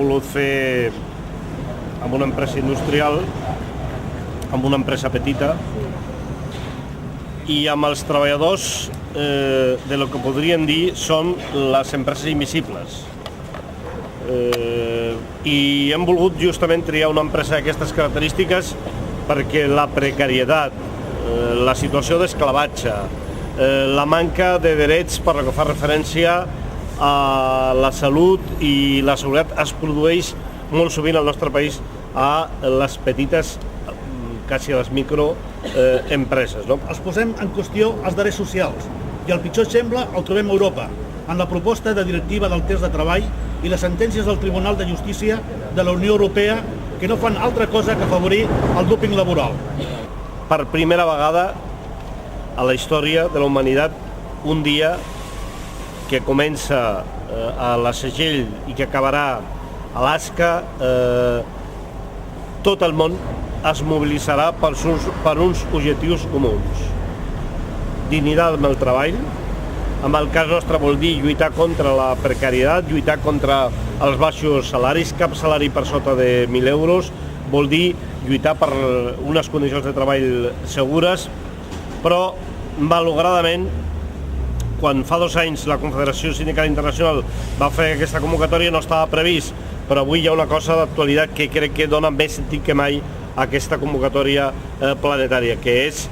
volgut fer amb una empresa industrial, amb una empresa petita, i amb els treballadors de lo que podríem dir són les empreses invisibles. I hem volgut justament triar una empresa d'aquestes característiques perquè la precarietat, la situació d'esclavatge, la manca de drets per la que fa referència a la salut i la seguretat es produeix molt sovint al nostre país a les petites, quasi a les microempreses. Els posem en qüestió els drets socials i el pitjor exemple el trobem a Europa, en la proposta de directiva del temps de treball i les sentències del Tribunal de Justícia de la Unió Europea que no fan altra cosa que afavorir el dúping laboral. Per primera vegada a la història de la humanitat, un dia que comença a la Segell i que acabarà a l'Asca, tot el món es mobilitzarà per uns objectius comuns. Dignitat amb el treball, en el cas nostre vol dir lluitar contra la precarietat, lluitar contra els baixos salaris, cap salari per sota de 1.000 euros, vol dir lluitar per unes condicions de treball segures, però malauradament, quan fa 2 anys la Confederació Sindical Internacional va fer aquesta convocatòria no estava previst, però avui hi ha una cosa d'actualitat que crec que dona més sentit que mai a aquesta convocatòria planetària, que és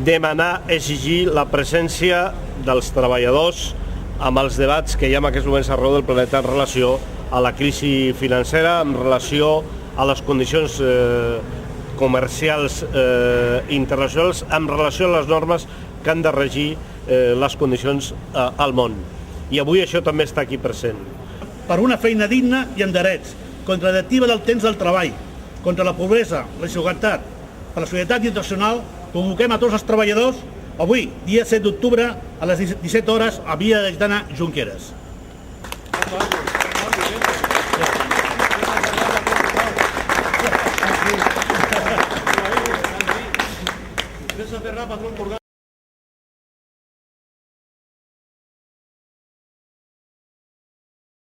demanar, exigir la presència dels treballadors amb els debats que hi ha en aquests moments arreu del planeta en relació a la crisi financera, en relació a les condicions comercials internacionals, en relació a les normes que han de regir les condicions al món. I avui això també està aquí present. Per una feina digna i amb drets, contra la directiva del temps del treball, contra la pobresa, la desigualtat, per la solidaritat internacional, convoquem a tots els treballadors avui, dia 7 d'octubre, a les 17 hores, a Via Laietana Junqueras.